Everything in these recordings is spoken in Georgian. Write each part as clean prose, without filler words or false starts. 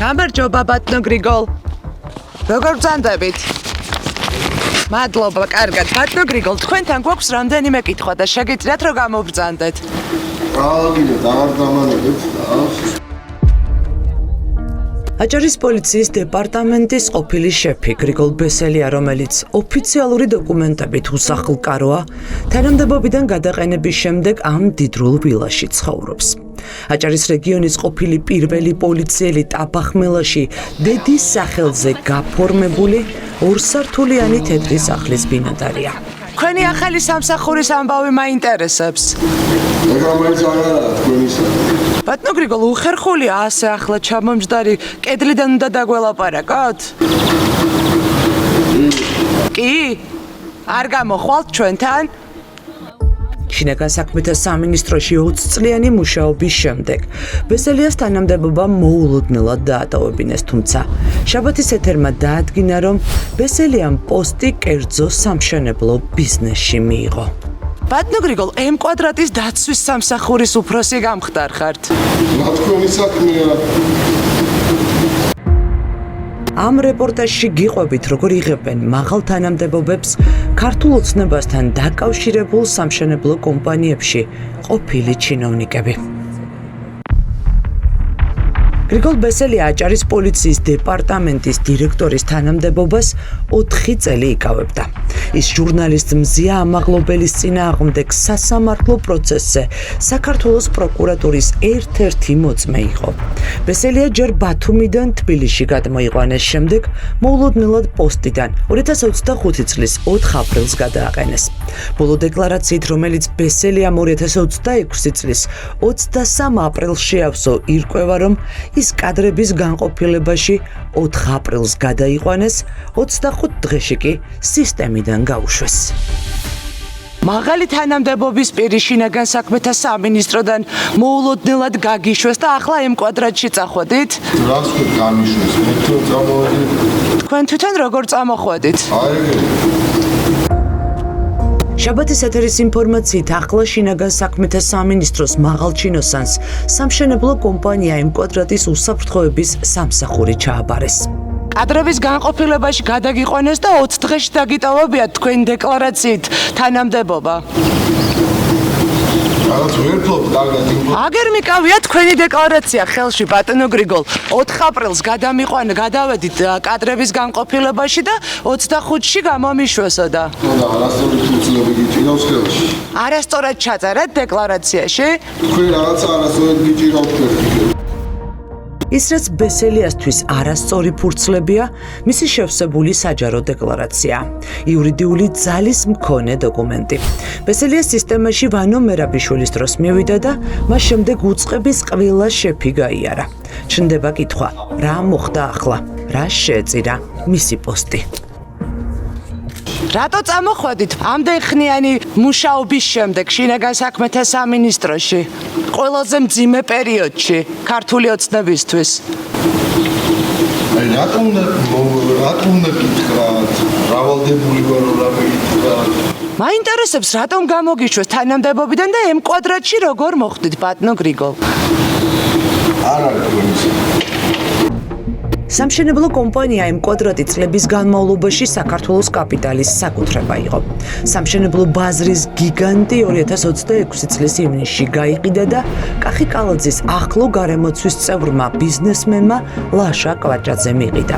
გამარჯობა ბატონო გრიგოლ. როგორ ბრძანდებით? მადლობა, კარგად. ბატონო გრიგოლ, თქვენთან გვაქვს რამდენიმე კითხვა და შეგიძლიათ რომ გამოვბრძანდეთ. გინდა დავარდამანებთ და აჭარის პოლიციის დეპარტამენტის ყოფილი შეფი გრიგოლ ბესელია, რომელიც ოფიციალური დოკუმენტებით უსახლკაროა, თანამდებობიდან გადაყენების შემდეგ ამ დიდრულ ვილაში ცხოვრობს. აჭარის რეგიონის ყოფილი პირველი პოლიციელი ტაბახმელაში დედის სახელზე გაფორმებული ორსართულიანი თეთრი სახლის ბინადარია. თქვენი ახალი სამსახურის ამბავი მაინტერესებს. ბატონო გრიგოლ, უხერხულია ასე ახლა ჩამომჯდარი კედლიდან უნდა დაგველაპარაკოთ? კი? არ გამოხვალთ ჩვენთან? შინაგან საქმეთა სამინისტროში 20 წლიანი მუშაობის შემდეგ ბესელიას თანამდებობა მოულოდნელად დაატოვებინეს, თუმცა შაბათის ეთერმა დაადგინა, რომ ბესელიამ პოსტი კერძო სამშენებლო ბიზნესში მიიღო. ბატონო გრიგოლ, M კვადრატის დაცვის სამსახურის უფროსი გამხდარხართ. რა თქვენი საქმეა? ამ რეპორტაჟში გიყვებით, როგორ იღებენ მაღალ თანამდებობებს ქართულ ოცნებასთან დაკავშირებულ სამშენებლო კომპანიებში ყოფილი ჩინოვნიკები. გრიგოლ ბესელია აჭარის პოლიციის დეპარტამენტის დირექტორის თანამდებობას 4 წელი იკავებდა. ის ჟურნალისტ მზია ამაღლობელის წინააღმდეგ სასამართლო პროცესზე საქართველოს პროკურატურის ერთ-ერთი მოწმე იყო. ბესელია ჯერ ბათუმიდან თბილისში გადმოიყვანეს, შემდეგ მოულოდნელად პოსტიდან 2025 წლის 4 აპრილს გადააყენეს. ბოლო დეკლარაციით, რომელიც ბესელიამ 2026 წლის 23 აპრილს შეავსო, ირკვევა, რომ ის კადრების განყოფილებაში 4 აპრილს გადაიყვანეს, 25 დღეში კი სისტემიდან გაუშვეს. მაღალი თანამდებობის პირი შინაგან საქმეთა სამინისტროდან მოულოდნელად გაგიშვეს და ახლა M კვადრატში წახვედით? რას ქვით გამიშვეს? მე თუ წამოვედი. თქვენ თვითონ როგორ წამოხვედით? შაბათის ეთერის ინფორმაციით, ახლა შინაგან საქმეთა სამინისტროს მაღალ ჩინოსანს სამშენებლო კომპანია M კვადრატის უსაფრთხოების სამსახური ჩააბარეს. კადრების განყოფილებაში გადაგიყვანეს და 20 დღეში დაგიტოვებიათ თქვენი დეკლარაციით თანამდებობა. აგერ მიკავია თქვენი დეკლარაცია ხელში, ბატონო გრიგოლ. 4 აპრილს გადავედით კადრების განყოფილებაში და 25-ში გამომიშვესო და. არასწორი ფუნქციები გიჭირავს ხელში. არასწორად ჩაწერეთ დეკლარაციაში? თქვენ რაღაცა არასწორად გიჭირავთ ხელში. ის რაც ბესელიასთვის არასწორი ფურცლებია, მისი შევსებული საჯარო დეკლარაცია, იურიდიული ძალის მქონე დოკუმენტი. ბესელიას სისტემაში ვანო მერაბიშვილის დროს მივიდა და მას შემდეგ უწყების ყველა შეფი გაიარა. ჩნდება კითხვა, რა მოხდა ახლა, რა შეეწირა მისი პოსტი. რატო წამოხვედით ამდენხნიანი მუშაობის შემდეგ შინაგან საქმეთა სამინისტროში, ყველაზე მძიმე პერიოდში ქართული ოცნებისთვის? რატომ უნდა გითხრათ? რავალდებული ვარ რომ რა მეკითხათ? მაინტერესებს, რატომ გამოგიშვეს თანამდებობიდან და M კვადრატში როგორ მოხვდით, ბატონო გრიგოლ? არ არის თქვენი. სამშენებლო კომპანია M კვადრატი წლების განმავლობაში საქართველოს კაპიტალის საკუთრება იყო. სამშენებლო ბაზრის გიგანტი 2026 წლის ივნისში გაიყიდა და კახი კალაძის ახლო გარემოცვის წევრმა ბიზნესმენმა ლაშა კვაჭაძე მიყიდა.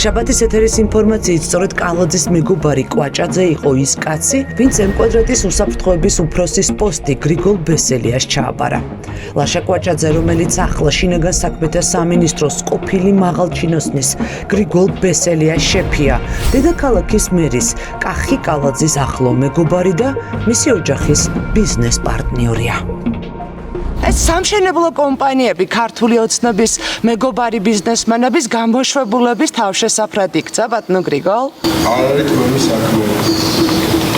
შაბათის ეთერის ინფორმაციით, სწორედ კალაძის მეგობარი კვაჭაძე იყო ის კაცი, ვინც M კვადრატის უსაფრთხოების უფროსის პოსტი გრიგოლ ბესელიას ჩააბარა. ლაშა კვაჭაძე, რომელიც ახლა შინაგან საქმეთა სამინისტროს ყოფილი მაღალ ჩინოსნის გრიგოლ ბესელიას შეფია, დედაქალაქის მერის კახი კალაძის ახლო მეგობარი და მისი ოჯახის ბიზნეს პარტნიორია. ეს სამშენებლო კომპანიები ქართული ოცნების მეგობარი ბიზნესმენების გამოშვებულების თავშესაფრად იქცა, ბატონო გრიგოლ? არ არის თქვენი საქმე.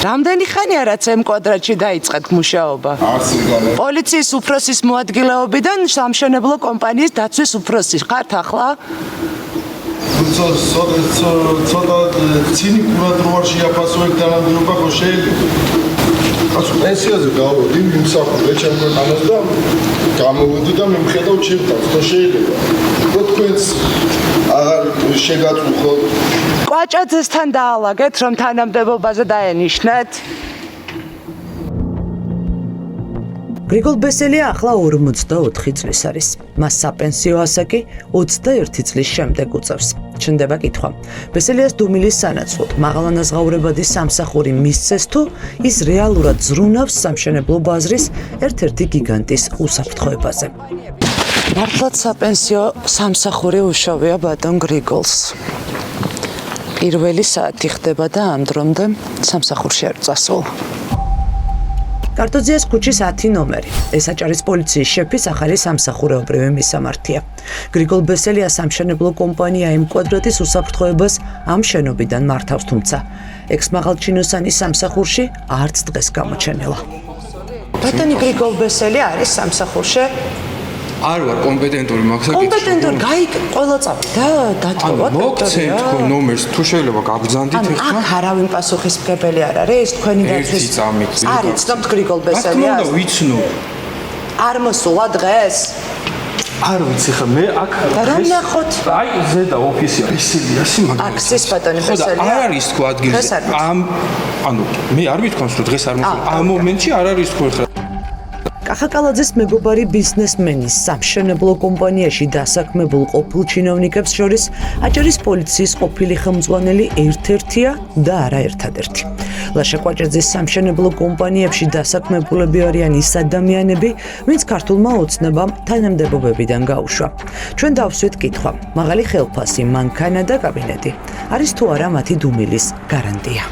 რამდენი ხანია რაც M კვადრატში დაიწყეთ მუშაობა? არც ეგრე. პოლიციის უფროსის მოადგილეობიდან სამშენებლო კომპანიის დაცვის უფროსი ხართ ახლა? ცოტა ცინიკურად როარ შეაფასო ეგ თანამდებობა ხო შეიძლება? ასე პენსიაზე გავოდი იმსახურე ჩემ ქვეყანას და გამოვედი და მიმხედავ ჩემთან ხო შეიძლება ხო თქვენს აღარ შეგაწუხოთ კვაჭაძესთან დაალაგეთ რომ თანამდებობაზე დაენიშნეთ გრიგოლ ბესელია ახლა 44 წლის არის. მას საპენსიო ასაკი 21 წლის შემდეგ უწევს. ჩნდება კითხვა. ბესელიას დუმილის სანაცვლოდ მაღალანაზღაურებადი სამსახური მისცეს თუ ის რეალურად ზრუნავს სამშენებლო ბაზრის ერთ-ერთი გიგანტის უსაფრთხოებაზე. მართლაც საპენსიო სამსახური უშოვია ბატონ გრიგოლს. პირველი საათი ხდება და ამ დრომდე სამსახურში არ წასულ. კარტოზიას ქუჩის 10 ნომერი. ეს აჭარის პოლიციის შეფის ახალი სამსახურეობრივი მისამართია. გრიგოლ ბესელია სამშენებლო კომპანია M კვადრატის უსაფრთხოებას ამ შენობიდან მართავს, თუმცა ექს-მაღალჩინოსანის სამსახურში არც დღეს გამოჩენილა. ბატონი გრიგოლ ბესელია არის სამსახურში. არ ვარ კომპეტენტური მაგას აკეთებ. კომპეტენტური, ყველა წავიდა, დატოვა მოგცემ თქვენ ნომერს, თუ შეიძლება გაბრძანდით ეხლა. აქ არავინ პასუხისმგებელი არ არის, თქვენი დაცვის. ერთი წამით. არის, ცნობთ გრიგოლ ბესელია. რა თქმა უნდა, ვიცნობ. არ მოსულა დღეს? არ ვიცი ხა მე აქ და რა ნახოთ? აი ზედა ოფისია ბესელიასი მაგრამ აქციის ბატონი ბესელია. არ არის თქვა ადგილზე. ანუ მე არ მithქვამს რომ დღეს არ მოსულა. ამ მომენტში არ არის თქვა ხა. კახაკალაძის მეგობარი ბიზნესმენის სამშენებლო კომპანიაში დასაქმებულ ყოფილ ჩინოვნიკებს შორის აჭარის პოლიციის ყოფილი ხელმძღვანელი ერთ-ერთია და არა ერთადერთი. ლაშა კვაჭაძის სამშენებლო კომპანიებში დასაქმებულები არიან ის ადამიანები, ვინც ქართულმა ოცნებამ თანამდებობებიდან გაუშვა. ჩვენ დავსვით კითხვა: მაღალი ხელფასი, მანქანა და კაბინეტი არის თუ არა მათი დუმილის გარანტია?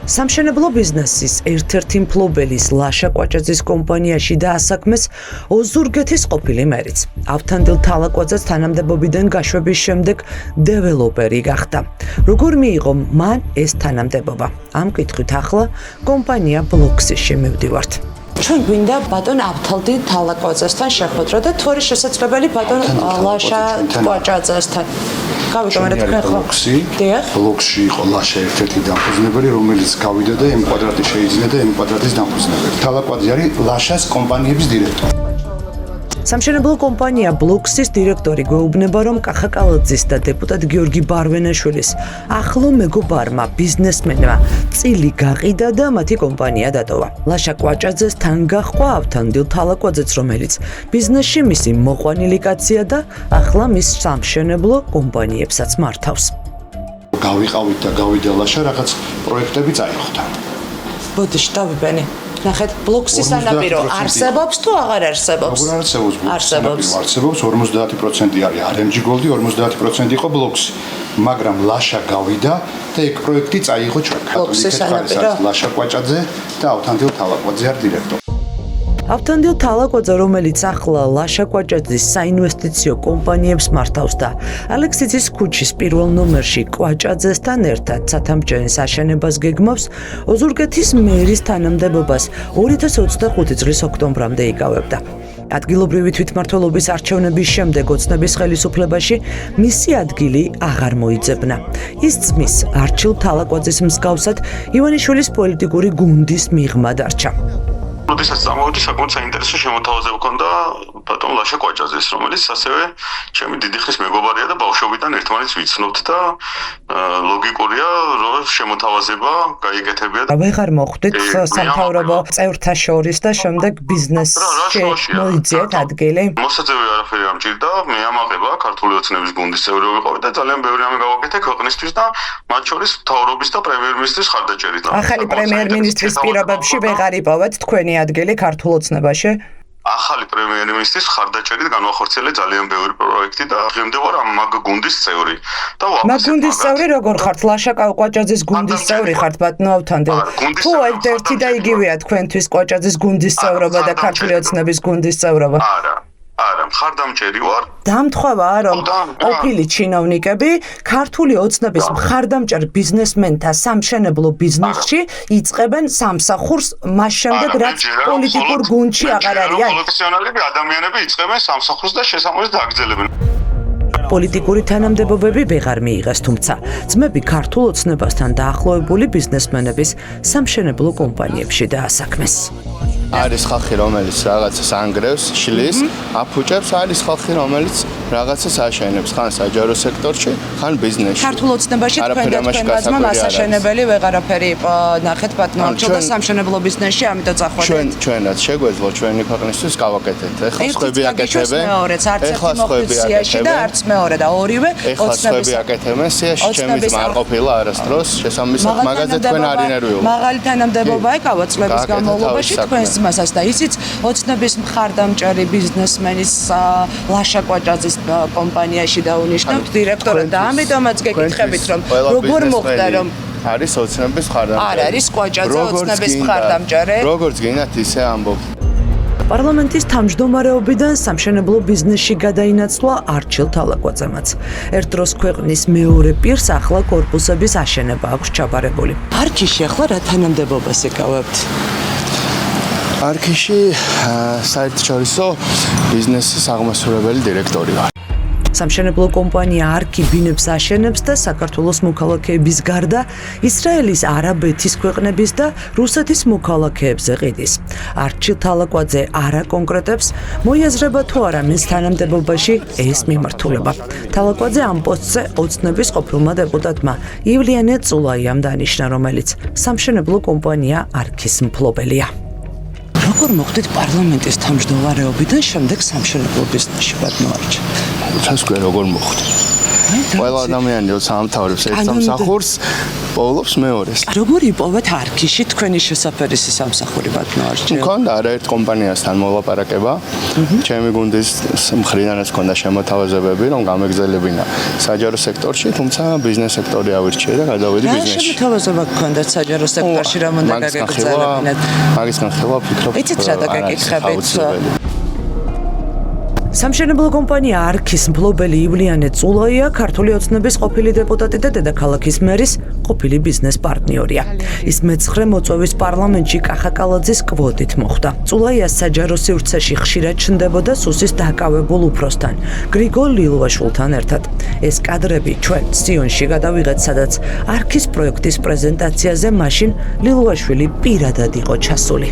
სამშენებლო ბიზნესის ერთ-ერთი მფლობელის ლაშა კვაჭაძის კომპანიაში დაასაქმეს ოზურგეთის ყოფილი მერიც. ავთანდილ თალაკვაძეს თანამდებობიდან გაშვების შემდეგ დეველოპერი გახდა. როგორ მიიღო მან ეს თანამდებობა? ამ კითხვით ახლა კომპანია ბლოქსში მივდივართ. ჩვენ გვინდა ბატონ ავთანდილ თალაკვაძესთან შეხვედრა და თუ არის შესაძლებელი ბატონ ლაშა კვაჭაძესთან. გავიგე თქვენ ხო? ბლოქსში იყო ლაშა ერთ-ერთი დამფუძნებელი, რომელიც გავიდა და M კვადრატი შეიძინა და M კვადრატის დამფუძნებელი. თალაკვაძე არის ლაშას კომპანიების დირექტორი. სამშენებლო კომპანია ბლოქსის დირექტორი გვეუბნება, რომ კახაკალაძის და დეპუტატ გიორგი ბარვენაშვილის ახლო მეგობარმა ბიზნესმენმა წილი გაყიდა და მათი კომპანია დატოვა. ლაშა კვაჭაძეს თან გაჰყვა ავთანდილ თალაკვაძეც, რომელიც ბიზნესში მისი მოყვანილი კაცია და ახლა მის სამშენებლო კომპანიებსაც მართავს. გავიყავით და გავიდა ლაშა რაღაც პროექტები წაიხვდა. ბოდიში დავიბენი. ნახეთ, ბლოქსის სანაპირო არსებობს თუ აღარ არსებობს? როგორ არსებობს? არსებობს. არსებობს 50% არის RMG Gold-ი, 50% იყო ბლოქსი. მაგრამ ლაშა გავიდა და ეგ პროექტი წაიღო ჩვენ. ბლოქსის სანაპირო. ლაშა კვაჭაძე და ავთანდილ თალაკვაძე არის დირექტორი. ავთანდილ თალაკვაძე, რომელიც ახლა ლაშა კვაჭაძის საინვესტიციო კომპანიებს მართავს და ალექსიძის ქუჩის პირველ ნომერში კვაჭაძესთან ერთად ცათამბჯენის აშენებას გეგმავს, ოზურგეთის მერის თანამდებობას 2025 წლის ოქტომბრამდე იკავებდა. ადგილობრივი თვითმმართველობის არჩევნების შემდეგ ოცნების ხელისუფლებაში მისი ადგილი აღარ მოიძებნა. ის ძმის არჩილ თალაკვაძის მსგავსად ივანიშვილის პოლიტიკური გუნდის მიღმა დარჩა. როდესაც წამოვედი, საკმაოდ საინტერესო შემოთავაზება მქონდა ბატონ ლაშა კვაჭაძეს, რომელიც ასევე ჩემი დიდი ხნის მეგობარია და ბავშვობიდან ერთმანეთს ვიცნობთ და ლოგიკურია, რომ შემოთავაზება გაიგეთებია. ვეღარ მოხვდით სამთავრობო წევრთა შორის და შემდეგ ბიზნესში მოიძიეთ ადგილი? მოსაძები არაფერი არ მჭირდა, მე ამაყება ქართული ოცნების გუნდის წევრი ვიყავი და ძალიან ბევრი რამე გავაკეთე ქვეყნისთვის და მათ შორის მთავრობის და პრემიერ-მინისტრის ხარდაჭერით. ახალი პრემიერ-მინისტრის პირობებში ვეღარ იპოვეთ თქვენი ადგილი ქართულ ოცნებაში? ახალი პრემიერ-მინისტრის ხარდაჭერით განვახორციელე ძალიან ბევრი პროექტი და დღემდე ვარ ამ მაგ გუნდის წევრი. და მაგ გუნდის წევრი როგორ ხართ? ლაშა კვაჭაძის გუნდის წევრი ხართ ბატონო ავთანდილ? თუ ერთი და იგივეა თქვენთვის კვაჭაძის გუნდის წევრობა და ქართული ოცნების გუნდის წევრობა? არა, მხარდამჭერი ვარ. დამთხოვა, რომ ყოფილი ჩინოვნიკები ქართული ოცნების მხარდამჭერ ბიზნესმენთა სამშენებლო ბიზნესში იწყებენ სამსახურს, მას შემდეგ რაც პოლიტიკურ გუნდში აღარ არიან. პროფესიონალები ადამიანები იწყებენ სამსახურს და შესაძლოა დაგრძელებენ. პოლიტიკური თანამდებობები ვეღარ მიიღეს, თუმცა ძმები ქართულ ოცნებასთან დაახლოებული ბიზნესმენების სამშენებლო კომპანიებში დაასაქმეს. არის ხალხი, რომელიც რაღაცას ანგრევს, შლის, აფუჭებს, არის ხალხი, რომელიც რაღაცას აშენებს, ხან საჯარო სექტორში, ხან ბიზნესში. ქართულ ოცნებაში თქვენ და თქვენმა ძმამ ასაშენებელი ვეღარაფერი ნახეთ პატნორჩილ და სამშენებლო ბიზნესში, ამიტომ წახვედით. ჩვენაც შეგვეძლო ჩვენი ქვეყნისთვის გავაკეთეთ. ეხლა სხვები აკეთებენ. ეხლა სხვები აკეთებენ და არც მეორე და ორივე ეხლა სხვები აკეთებენ სიაში, ჩემი ძმა არ ყოფილა არასდროს, შესაბამისად მაგაზე თქვენ არ ინერვიულობთ. მაღალი თანამდებობა ეკავა წლების განმავლობაში თქვენს ძმასაც და ისიც ოცნების მხარდამჭერი ბიზნესმენის ლაშა კვაჭაძის კომპანიაში დაუნიშნავთ დირექტორად და ამიტომაც გეკითხებით რომ როგორ მოხდა რომ არის ოცნების მხარდამჭერი. არ არის კვაჭაძე ოცნების მხარდამჭერი. როგორც გინდათ ისე ამბობ. პარლამენტის თავმჯდომარეობიდან სამშენებლო ბიზნესში გადაინაცვლა არჩილ თალაკვაძემაც. ერთ დროს ქვეყნის მეორე პირს ახლა კორპუსების აშენება აქვს ჩაბარებული. არქიში ახლა რა თანამდებობას ეკავებთ? არქიში საერთაშორისო ბიზნესის აღმასრულებელი დირექტორი ვარ. სამშენებლო კომპანია არქი ბინებს აშენებს და საქართველოს მოქალაქეების გარდა ისრაელის, არაბეთის ქვეყნების და რუსეთის მოქალაქეებზე ყიდის. არჩილ თალაკვაძე არ აკონკრეტებს, მოიაზრება თუ არა მის თანამდებობაში ეს მიმართულება. თალაკვაძე ამ პოსტზე ოცნების ყოფილმა დეპუტატმა ივლიანე წულაიამ დანიშნა, რომელიც სამშენებლო კომპანია არქის მფლობელია. როგორ მოხდით პარლამენტის თავმჯდომარეობიდან შემდეგ სამშენებლო ბიზნესში პატნორჩ? ჩვენსკვე როგორ მოხდა? ყველა ადამიანი როცა ამთავრებს ერთ სამსახურს, პოულობს მეორეს. როგორ იპოვეთ არქიში თქვენი შესაფერისი სამსახური პატნორჩ? მქონდა არაერთ კომპანიასთან მოლაპარაკება. ჩემი გუნდის მხრიდანაც მქონდა შემოთავაზებები, რომ გამეგზელებინა საჯარო სექტორში, თუმცა ბიზნეს სექტორი ავირჩიე და გადავედი ბიზნესში. რა შემოთავაზება გქონდათ საჯარო სექტორში, რომ უნდა გაგეგზელებინათ? მაგისგან ხელა ვფიქრობ. იცით რა დაგეკითხებით? სამშენებლო კომპანია არქის მფლობელი ივლიანე წულაია ქართული ოცნების ყოფილი დეპუტატი და დედაქალაქის მერის ყოფილი ბიზნეს პარტნიორია. ის მეცხრე მოწვევის პარლამენტში კახაკალაძის კვოტით მოხვდა. წულაია საჯარო სივრცეში ხშირად ჩნდებოდა სუსის დაკავებულ უფროსთან, გრიგოლ ლილვაშვილთან ერთად. ეს კადრები ჩვენ სიონში გადავიღეთ, სადაც არქის პროექტის პრეზენტაციაზე მაშინ ლილვაშვილი პირადად იყო ჩასული.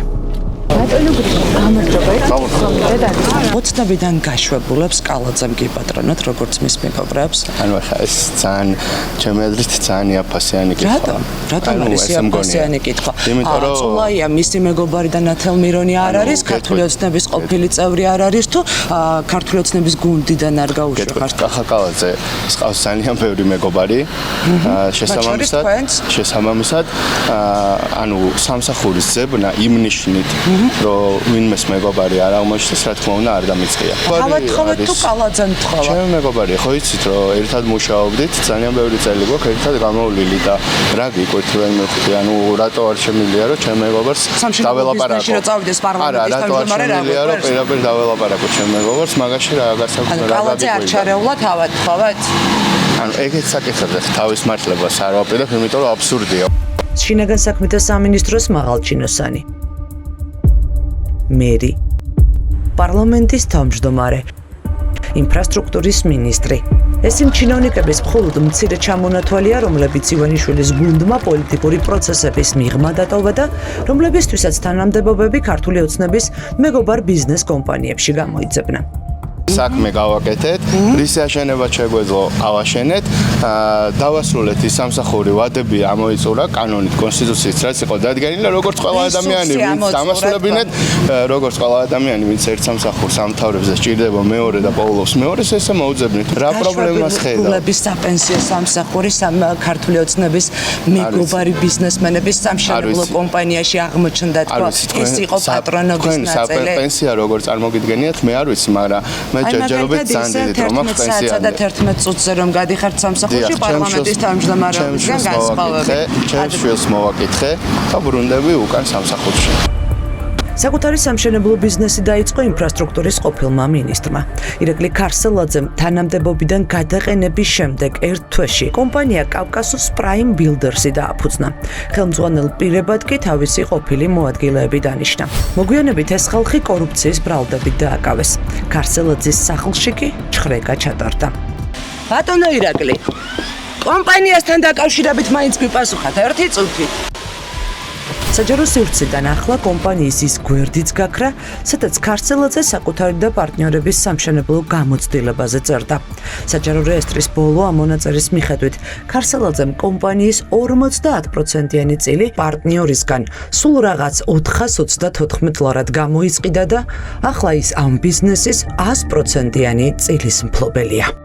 ოცნებიდან გაშვებულებს კალაძემ გიპატრონოთ, როგორც მის მეგობრებს. ანუ ხა ეს ძალიან ჩემი აზრით ძალიან იაფასიანი კითხვა. რატომ არის იაფასიანი კითხვა? იმიტომ რომ წულაია მისი მეგობარი და ნათელ მირონი არ არის, ქართული ოცნების ყოფილი წევრი არ არის თუ ქართული ოცნების გუნდიდან არ გაუშვება? კახაკალაძე ყავს ძალიან ბევრი მეგობარი. შესაბამისად, ანუ სამსახურის ზებნა იმ ნიშნით რომ ვინმეს მეგობარი არ აღმოჩნდეს, რა თქმა უნდა, არ დამიწყია. თავად თუ კალაძემ თქვა. ჩემი მეგობარი, ხო იცით, რომ ერთად მუშაობდით, ძალიან ბევრი წელი გვაქვს ერთად გამოვლილი და რა გიკვირთ ვერ მივხვდი, ანუ რატო არ შემიძლია, რომ ჩემ მეგობარს დაველაპარაკო. რომ წავიდეს პარლამენტის თავმჯდომარე რა გიკვირთ, რომ პირდაპირ დაველაპარაკო ჩემ მეგობარს, მაგაში რა გასაგებია. ანუ კალაძე არ ჩარეულა თავად თქვათ? ანუ ეგეც საკითხებზე თავის მართლებას არ ვაპირებ, იმიტომ რომ აბსურდია. შინაგან საქმეთა სამინისტროს მაღალჩინოსანი მერი, პარლამენტის თავმჯდომარე, ინფრასტრუქტურის მინისტრი. ეს იმ ჩინოვნიკების მხოლოდ მცირე ჩამონათვალია, რომლებიც ივანიშვილის გუნდმა პოლიტიკური პროცესების მიღმა დატოვა და რომლებისთვისაც თანამდებობები ქართული ოცნების მეგობარ ბიზნეს კომპანიებში გამოიძებნა. საქმე გავაკეთეთ, რისი აშენება შეგვეძლო ავაშენეთ, დავასრულეთ ის სამსახური ვადები ამოიწურა კანონით, კონსტიტუციით, რაც იყო დადგენილი, როგორც ყველა ადამიანი, ვინც დამასრულებინეთ, როგორც ყველა ადამიანი, ვინც ერთ სამსახურს ამთავრებს და სჭირდება მეორე და პოულობს მეორეს, ესე მოუძებნით. რა პრობლემას ხედავ? გულების საპენსიო სამსახური ქართული ოცნების მეგობარი ბიზნესმენების სამშენებლო კომპანიაში აღმოჩნდა, თქო, ეს იყო პატრონობის ნაწილი. პენსია როგორ წარმოგიდგენიათ, მე არ ვიცი, მაგრამ მე ჯერჯერობით ძალიან დიდი რომ აქვს პენსია და 11 წუთზე რომ გადიხართ სამსახურში პარლამენტის თავმჯდომარეობისგან განსხვავებით. ჩემს შვილს მოვაკითხე და ბრუნდები უკან სამსახურში. საკუთარი სამშენებლო ბიზნესი დაიწყო ინფრასტრუქტურის ყოფილმა მინისტრმა. ირაკლი ქარსელაძემ თანამდებობიდან გადაყენების შემდეგ ერთ თვეში კომპანია კავკასუს პრაიმ ბილდერსი დააფუძნა. ხელმძღვანელ პირებად კი თავისი ყოფილი მოადგილეები დანიშნა. მოგვიანებით ეს ხალხი კორუფციის ბრალდებით დააკავეს. ქარსელაძის სახლში კი ჩხრეკა ჩატარდა. ბატონო ირაკლი, კომპანიასთან დაკავშირებით მაინც გვიპასუხათ ერთი წუთი. საჯარო სივრციდან ახლა კომპანიის ის გვერდიც გაქრა, სადაც ქარსელაძე საკუთარი და პარტნიორების სამშენებლო გამოცდილებაზე წერდა. საჯარო რეესტრის ბოლო ამონაწერის მიხედვით, ქარსელაძემ კომპანიის 50%-იანი წილი პარტნიორისგან სულ რაღაც 434 ლარად გამოიყიდა და ახლა ის ამ ბიზნესის 100%-იანი წილის მფლობელია.